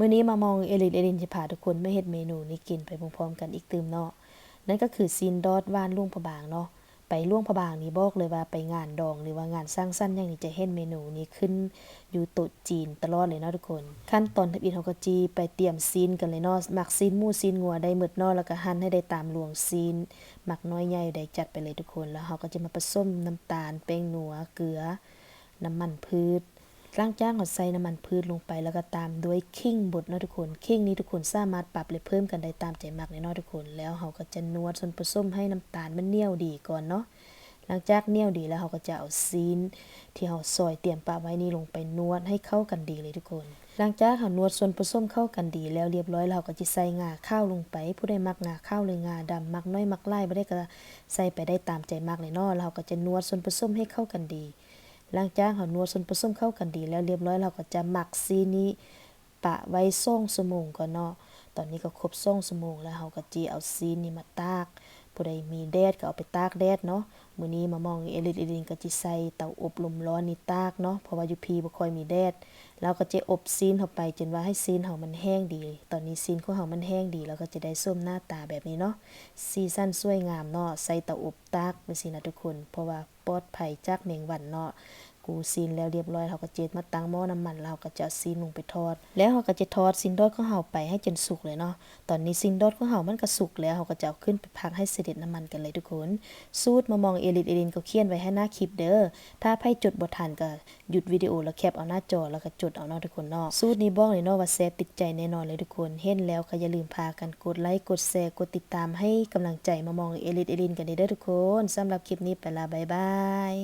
มื้อนี้มามองเอลินสิพาทุกคนมาเฮ็ดเมนูนี้กินไปพร้อมๆกันอีกตื่มเนาะนั่นก็คือซีนดอดว่านลุงพะบางเนาะไปลุงพะบางนี่บอกเลยว่าไปงานดองหรือว่างานสร้างสรรค์หยังนี่จะเฮ็ดเมนูนี้ขึ้นอยู่โต๊ะจีนตลอดเลยเนาะทุกคนขั้นตอนทับอิฐเฮาก็จีไปเตรียมซีนกันเลยเนาะหมักซีนหมูซีนงัวได้หมดเนาะแล้วก็หั่นให้ได้ตามหลวงซีนหมักน้อยใหญ่ได้จัดไปเลยทุกคนแล้วเฮาก็จะมาผสมน้ำตาลแป้งนัวเกลือน้ำมันพืชหลังจากเราใส่น้ำมันพืชลงไปแล้วก็ตามด้วยขิงบดเนาะทุกคนขิงนี้ทุกคนสามารถปรับหรือเพิ่มกันได้ตามใจมักเลยเนาะทุกคนแล้วเราก็จะนวดส่วนผสมให้น้ำตาลมันเหนียวดีก่อนเนาะหลังจากเหนียวดีแล้วเราก็จะเอาซีนที่เราซอยเตรียมปะไว้นี่ลงไปนวดให้เข้ากันดีเลยทุกคนหลังจากเรานวดส่วนผสมเข้ากันดีแล้วเรียบร้อยเราก็จะใส่งาข้าวลงไปผู้ใดมักงาข้าวหรืองาดำมักน้อยมักหลายบ่ได้ก็ใส่ไปได้ตามใจมักเลยเนาะเราก็จะนวดส่วนผสมให้เข้ากันดีหลังจากเรานวดส่วนผสมเข้ากันดีแล้วเรียบร้อยเราก็จะหมักซีนี้ปะไว้2 ชั่วโมงก่อนเนาะตอนนี้ก็ครบ2 ชั่วโมงแล้วเราก็จิเอาซีนี้มาตากผู้ใดมีแดดก็เอาไปตากแดดเนาะมื้อนี้มามองเอลินก็จิใส่เตาอบลมร้อนนี่ตากเนาะเพราะว่าอยู่พีบ่ค่อยมีแดดเราก็จะอบซีนเข้าไปจนว่าให้ซีนเฮามันแห้งดีตอนนี้ซีนของเฮามันแห้งดีแล้วก็จะได้ส้มหน้าตาแบบนี้เนาะสีสันสวยงามเนาะใส่เตาอบตากจังซี่นะทุกคนเพราะว่าปลอดภัยจากแมงวันเนาะกูซีนแล้วเรียบร้อยเราก็เจ็ดมาตั้งหม้อน้ำมันเราก็จะซีนลงไปทอดแล้วเราก็จะทอดซีนดอดของเฮาไปให้จนสุกเลยเนาะตอนนี้ซีนดอดของเฮามันก็สุกแล้วเราก็จะเอาขึ้นไปพักให้เสด็จน้ำมันกันเลยทุกคนสูตรมามองเอลินก็เขียนไว้ให้หน้าคลิปเด้อถ้าไผจดบ่ทันก็หยุดวิดีโอแล้วแคปเอาหน้าจอแล้วก็จดเอาเนาะทุกคนเนาะสูตรนี้บอกเลยเนาะว่าแซ่บติดใจแน่นอนเลยทุกคนเห็นแล้วก็อย่าลืมพากันกดไลค์กดแชร์กดติดตามให้กำลังใจมามองเอลินกันเด้อทุกคนสำหรับคลิปนี้ไปละบ๊ายบาย